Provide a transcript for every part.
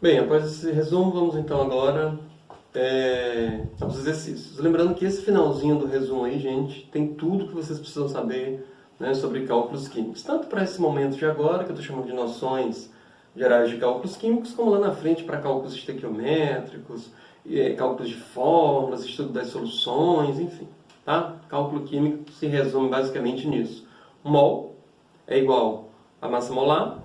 Bem, após esse resumo, vamos então agora aos exercícios. Lembrando que esse finalzinho do resumo aí, gente, tem tudo que vocês precisam saber, né, sobre cálculos químicos. Tanto para esse momento de agora, que eu estou chamando de noções gerais de cálculos químicos, como lá na frente para cálculos estequiométricos, cálculos de fórmulas, estudo das soluções, enfim. Tá? Cálculo químico se resume basicamente nisso. Um mol é igual a massa molar,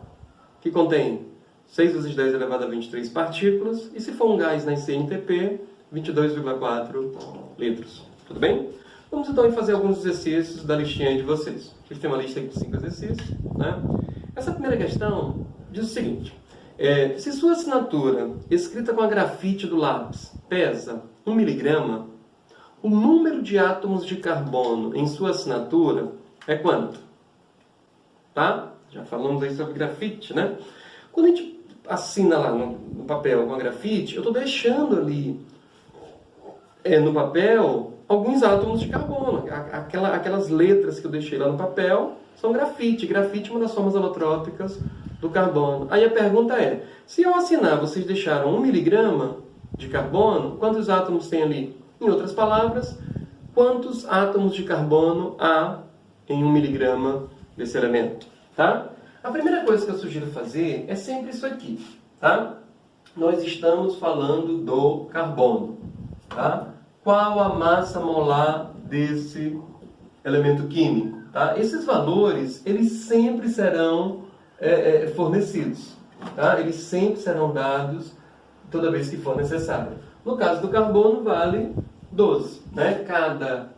que contém 6 vezes 10 elevado a 23 partículas, e se for um gás na CNTP, 22,4 litros. Tudo bem? Vamos então fazer alguns exercícios da listinha aí de vocês. Aqui tem uma lista de 5 exercícios, né? Essa primeira questão diz o seguinte: se sua assinatura, escrita com a grafite do lápis, pesa 1 miligrama, o número de átomos de carbono em sua assinatura é quanto? Tá? Já falamos aí sobre grafite, né? Quando a gente assina lá no papel com a grafite, eu estou deixando ali no papel alguns átomos de carbono. Aquelas letras que eu deixei lá no papel são grafite. Grafite é uma das formas alotrópicas do carbono. Aí a pergunta é, se ao assinar vocês deixaram 1 miligrama de carbono, quantos átomos tem ali? Em outras palavras, quantos átomos de carbono há em 1 miligrama desse elemento? Tá? A primeira coisa que eu sugiro fazer é sempre isso aqui. Tá? Nós estamos falando do carbono. Tá? Qual a massa molar desse elemento químico? Tá? Esses valores, eles sempre serão fornecidos. Tá? Eles sempre serão dados toda vez que for necessário. No caso do carbono, vale 12. Né? Cada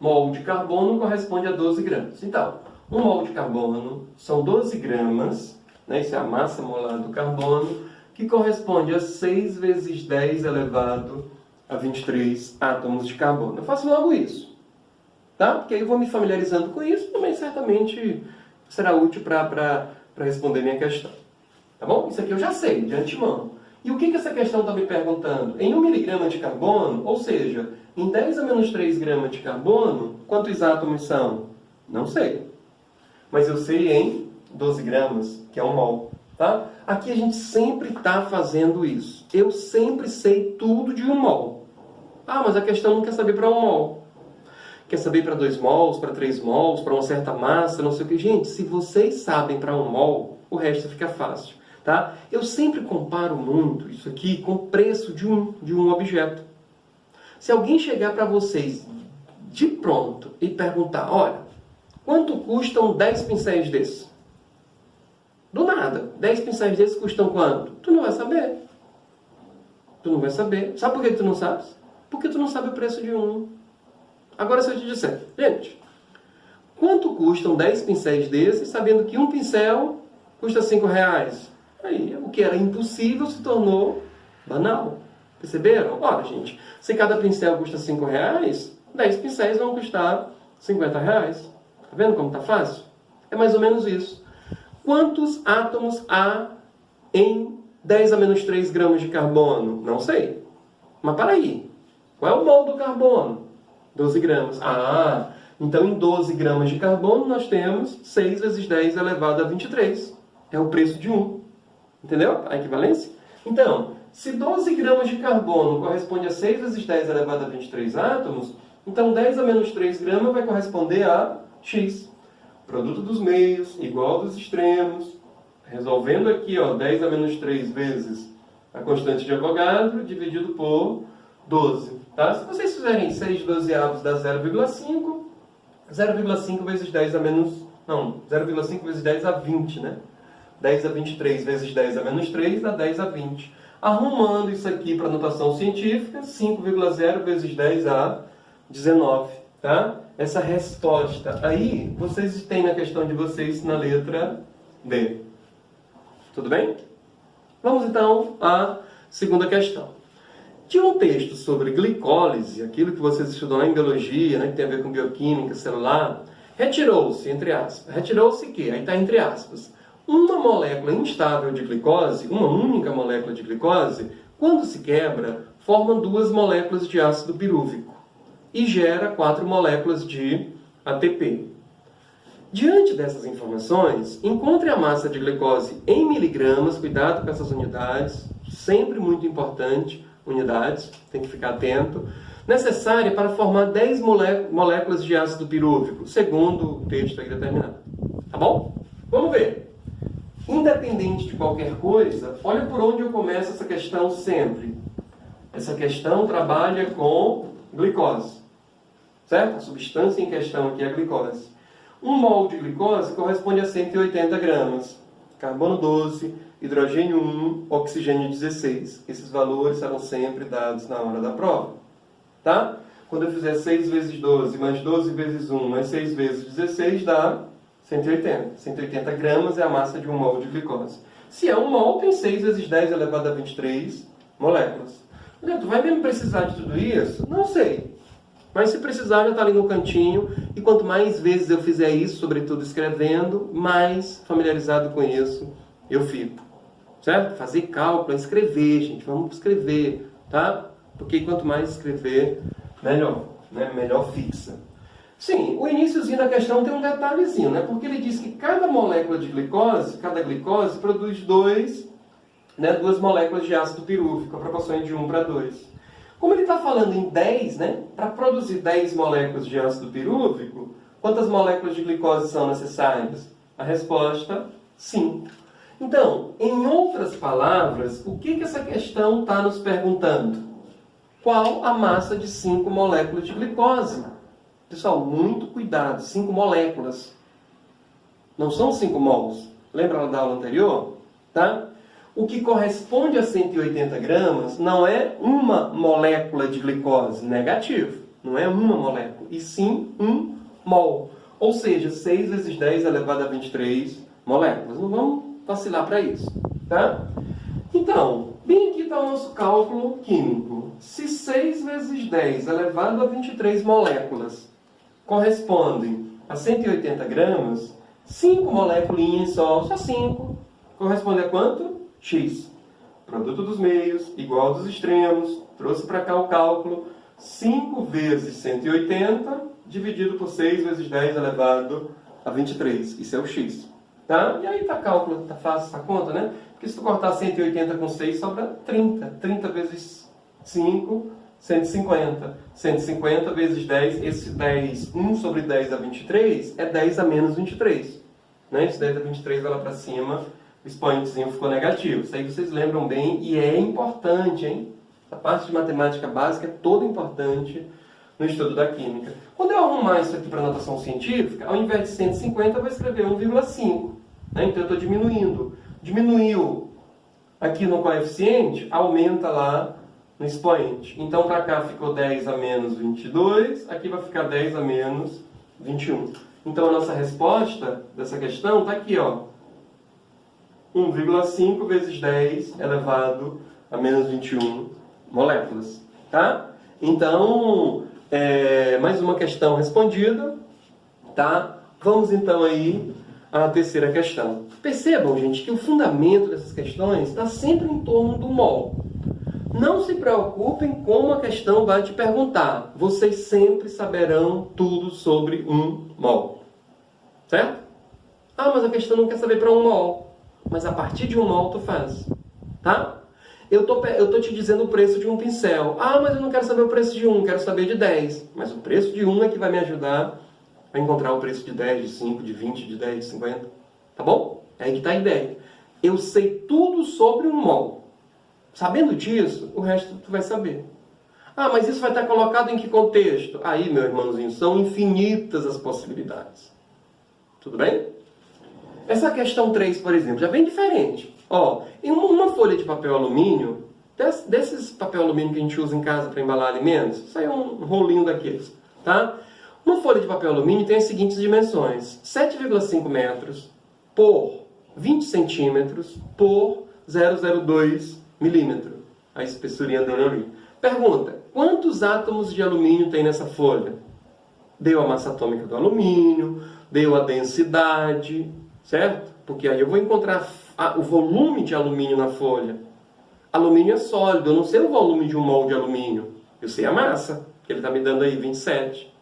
mol de carbono corresponde a 12 gramas. Então, 1 mol de carbono são 12 gramas, né? Isso é a massa molar do carbono, que corresponde a 6 vezes 10 elevado a 23 átomos de carbono. Eu faço logo isso, tá? Porque aí eu vou me familiarizando com isso, também certamente será útil para responder minha questão. Tá bom? Isso aqui eu já sei, de antemão. E o que essa questão está me perguntando? Em 1 miligrama de carbono, ou seja, em 10 a menos 3 gramas de carbono, quantos átomos são? Não sei. Mas eu sei em 12 gramas, que é 1 mol. Tá? Aqui a gente sempre está fazendo isso. Eu sempre sei tudo de 1 mol. Ah, mas a questão não quer saber para 1 mol. Quer saber para 2 mols, para 3 mols, para uma certa massa, não sei o que. Gente, se vocês sabem para 1 mol, o resto fica fácil. Tá? Eu sempre comparo muito isso aqui com o preço de um objeto. Se alguém chegar para vocês de pronto e perguntar, olha, quanto custam 10 pincéis desses? Do nada. 10 pincéis desses custam quanto? Tu não vai saber. Tu não vai saber. Sabe por que tu não sabes? Porque tu não sabe o preço de um. Agora se eu te disser, gente, quanto custam 10 pincéis desses, sabendo que um pincel custa 5 reais? Aí, o que era impossível se tornou banal. Perceberam? Ora, gente, se cada pincel custa 5 reais, 10 pincéis vão custar 50 reais. Tá vendo como tá fácil? É mais ou menos isso. Quantos átomos há em 10 a menos 3 gramas de carbono? Não sei. Mas para aí. Qual é o mol do carbono? 12 gramas. Ah, então em 12 gramas de carbono nós temos 6 vezes 10 elevado a 23. É o preço de 1. Entendeu? A equivalência? Então, se 12 gramas de carbono corresponde a 6 vezes 10 elevado a 23 átomos, então 10 a menos 3 gramas vai corresponder a x. Produto dos meios, igual dos extremos. Resolvendo aqui, ó, 10 a menos 3 vezes a constante de Avogadro, dividido por 12. Tá? Se vocês fizerem 6 dozeavos dá 0,5. 0,5 vezes 10 a menos... Não, 0,5 vezes 10 a 20, né? 10 a 23 vezes 10 a menos 3 dá 10 a 20. Arrumando isso aqui para notação científica, 5,0 vezes 10 a 19. Tá? Essa resposta aí, vocês têm na questão de vocês na letra D. Tudo bem? Vamos então à segunda questão. Tinha um texto sobre glicólise, aquilo que vocês estudam lá em biologia, né, que tem a ver com bioquímica celular. Retirou-se, entre aspas. Retirou-se o quê? Aí está entre aspas. Uma molécula instável de glicose, uma única molécula de glicose, quando se quebra, forma 2 moléculas de ácido pirúvico e gera 4 moléculas de ATP. Diante dessas informações, encontre a massa de glicose em miligramas, cuidado com essas unidades, sempre muito importante, unidades, tem que ficar atento, necessária para formar 10 moléculas de ácido pirúvico, segundo o texto aí determinado. Tá bom? Vamos ver. Independente de qualquer coisa, olha por onde eu começo essa questão sempre. Essa questão trabalha com glicose, certo? A substância em questão aqui é a glicose. 1 mol de glicose corresponde a 180 gramas. Carbono 12, hidrogênio 1, oxigênio 16. Esses valores serão sempre dados na hora da prova. Tá? Quando eu fizer 6 vezes 12, mais 12 vezes 1, mais 6 vezes 16, dá 180. 180 gramas é a massa de 1 mol de glicose. Se é 1 mol, tem 6 vezes 10 elevado a 23 moléculas. Tu vai mesmo precisar de tudo isso? Não sei. Mas se precisar, já está ali no cantinho. E quanto mais vezes eu fizer isso, sobretudo escrevendo, mais familiarizado com isso eu fico. Certo? Fazer cálculo, escrever, gente. Vamos escrever, tá? Porque quanto mais escrever, melhor. Né? Melhor fixa. Sim, o iniciozinho da questão tem um detalhezinho, né? Porque ele diz que cada molécula de glicose, cada glicose, produz duas moléculas de ácido pirúvico, a proporção de 1 para 2. Como ele está falando em 10, né? Para produzir 10 moléculas de ácido pirúvico, quantas moléculas de glicose são necessárias? A resposta, 5. Então, em outras palavras, o que essa questão está nos perguntando? Qual a massa de 5 moléculas de glicose? Pessoal, muito cuidado, 5 moléculas. Não são 5 mols. Lembra da aula anterior? Tá? O que corresponde a 180 gramas não é uma molécula de glicose, negativo. Não é uma molécula, e sim 1 mol. Ou seja, 6 vezes 10 elevado a 23 moléculas. Não vamos vacilar para isso. Tá? Então, bem aqui está o nosso cálculo químico. Se 6 vezes 10 elevado a 23 moléculas correspondem a 180 gramas, 5 moléculinhas só 5, corresponde a quanto? X. Produto dos meios, igual dos extremos, trouxe para cá o cálculo, 5 vezes 180, dividido por 6 vezes 10 elevado a 23. Isso é o X. Tá? E aí tá cálculo, tá fácil essa conta, né? Porque se tu cortar 180 com 6, sobra 30. 30 vezes 5, 150. 150 vezes 10, esse 10, 1 sobre 10 a 23, é 10 a menos 23. Né? Esse 10 a 23 vai lá para cima, o expoentezinho ficou negativo. Isso aí vocês lembram bem e é importante, hein? A parte de matemática básica é toda importante no estudo da química. Quando eu arrumar isso aqui para notação científica, ao invés de 150, eu vou escrever 1,5. Né? Então eu estou diminuindo. Diminuiu aqui no coeficiente, aumenta lá no expoente. Então para cá ficou 10 a menos 22, aqui vai ficar 10 a menos 21. Então a nossa resposta dessa questão está aqui, ó. 1,5 vezes 10 elevado a menos 21 moléculas. Tá? Então, mais uma questão respondida. Tá? Vamos então aí à terceira questão. Percebam, gente, que o fundamento dessas questões está sempre em torno do mol. Não se preocupem como a questão vai te perguntar. Vocês sempre saberão tudo sobre 1 mol. Certo? Ah, mas a questão não quer saber para 1 mol. Mas a partir de 1 mol tu faz. Tá? Eu tô te dizendo o preço de um pincel. Ah, mas eu não quero saber o preço de 1, quero saber de 10. Mas o preço de 1 é que vai me ajudar a encontrar o preço de 10, de 5, de 20, de 10, de 50. Tá bom? É aí que está a ideia. Eu sei tudo sobre 1 mol. Sabendo disso, o resto tu vai saber. Ah, mas isso vai estar colocado em que contexto? Aí, meu irmãozinho, são infinitas as possibilidades. Tudo bem? Essa questão 3, por exemplo, já vem diferente. Ó, em uma folha de papel alumínio, desses papel alumínio que a gente usa em casa para embalar alimentos, isso aí é um rolinho daqueles, tá? Uma folha de papel alumínio tem as seguintes dimensões: 7,5 metros por 20 centímetros por 0,02 milímetro. A espessurinha dele ali. Pergunta: quantos átomos de alumínio tem nessa folha? Deu a massa atômica do alumínio, deu a densidade, certo? Porque aí eu vou encontrar o volume de alumínio na folha. Alumínio é sólido, eu não sei o volume de 1 mol de alumínio. Eu sei a massa, que ele está me dando aí 27.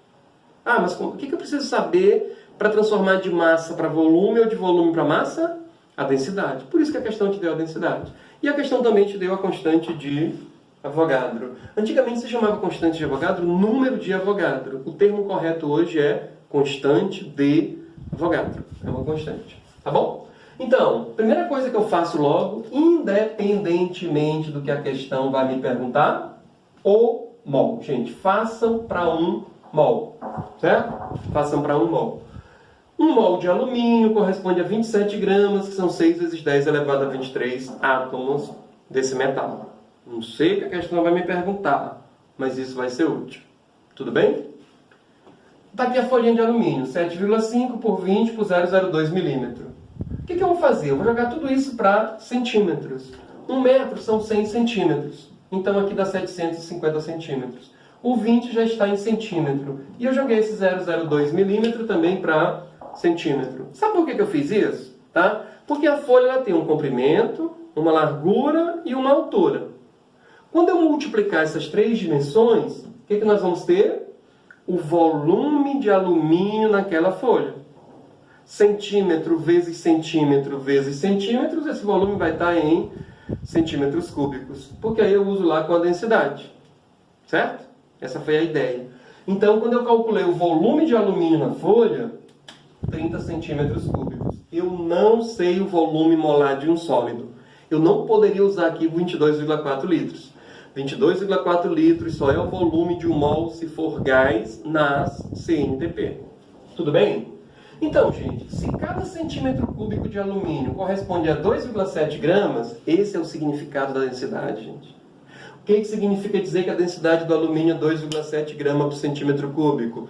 Ah, mas o que eu preciso saber para transformar de massa para volume ou de volume para massa? A densidade. Por isso que a questão te deu a densidade. E a questão também te deu a constante de Avogadro. Antigamente se chamava constante de Avogadro número de Avogadro. O termo correto hoje é constante de Avogadro. É uma constante. Tá bom? Então, primeira coisa que eu faço logo, independentemente do que a questão vai me perguntar, o mol. Gente, façam para 1 mol. Certo? Façam para 1 mol. 1 mol de alumínio corresponde a 27 gramas, que são 6 vezes 10 elevado a 23 átomos desse metal. Não sei o que a questão vai me perguntar, mas isso vai ser útil. Tudo bem? Está aqui a folhinha de alumínio, 7,5 por 20 por 0,02 milímetro. O que eu vou fazer? Eu vou jogar tudo isso para centímetros. 1 metro são 100 centímetros. Então aqui dá 750 centímetros. O 20 já está em centímetro. E eu joguei esse 0,02 milímetro também para centímetro. Sabe por que eu fiz isso? Tá? Porque a folha ela tem um comprimento, uma largura e uma altura. Quando eu multiplicar essas 3 dimensões, o que nós vamos ter? O volume de alumínio naquela folha. Centímetro vezes centímetro vezes centímetros, esse volume vai estar em centímetros cúbicos. Porque aí eu uso lá com a densidade. Certo? Essa foi a ideia. Então, quando eu calculei o volume de alumínio na folha, 30 centímetros cúbicos. Eu não sei o volume molar de um sólido. Eu não poderia usar aqui 22,4 litros. 22,4 litros só é o volume de 1 mol se for gás nas CNTP. Tudo bem? Então, gente, se cada centímetro cúbico de alumínio corresponde a 2,7 gramas, esse é o significado da densidade, gente. O que significa dizer que a densidade do alumínio é 2,7 gramas por centímetro cúbico?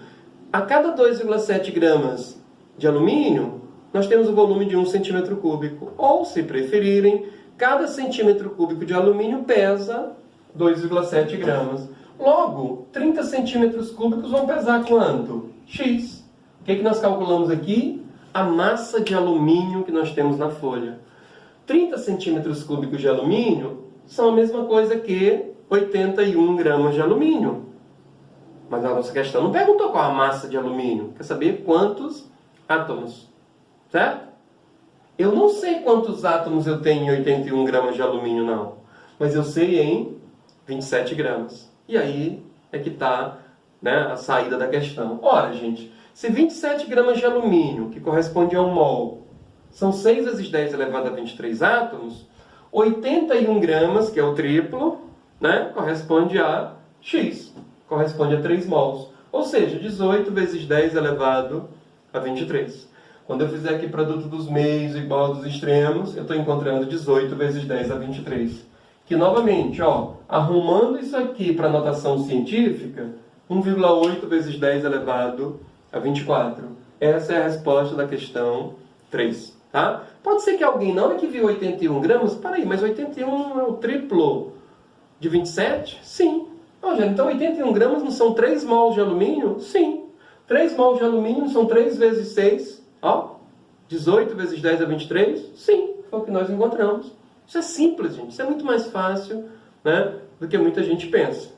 A cada 2,7 gramas de alumínio, nós temos o volume de 1 centímetro cúbico. Ou, se preferirem, cada centímetro cúbico de alumínio pesa 2,7 gramas. Logo, 30 centímetros cúbicos vão pesar quanto? X. O que nós calculamos aqui? A massa de alumínio que nós temos na folha. 30 centímetros cúbicos de alumínio são a mesma coisa que 81 gramas de alumínio. Mas a nossa questão não perguntou qual a massa de alumínio. Quer saber quantos átomos. Certo? Eu não sei quantos átomos eu tenho em 81 gramas de alumínio, não. Mas eu sei em 27 gramas. E aí é que está, né, a saída da questão. Ora, gente, se 27 gramas de alumínio, que corresponde a 1 mol, são 6 vezes 10 elevado a 23 átomos, 81 gramas, que é o triplo, né, corresponde a X, corresponde a 3 mols. Ou seja, 18 vezes 10 elevado a 23. Quando eu fizer aqui produto dos meios igual dos extremos, eu estou encontrando 18 vezes 10 a 23. Que, novamente, ó, arrumando isso aqui para notação científica, 1,8 vezes 10 elevado a 24. Essa é a resposta da questão 3. Tá? Pode ser que alguém, na hora que viu 81 gramas, peraí, mas 81 não é o triplo de 27? Sim. Rogério, então 81 gramas não são 3 mols de alumínio? Sim. 3 mols de alumínio são 3 vezes 6, ó, 18 vezes 10 a 23? Sim, foi o que nós encontramos. Isso é simples, gente. Isso é muito mais fácil, né, do que muita gente pensa.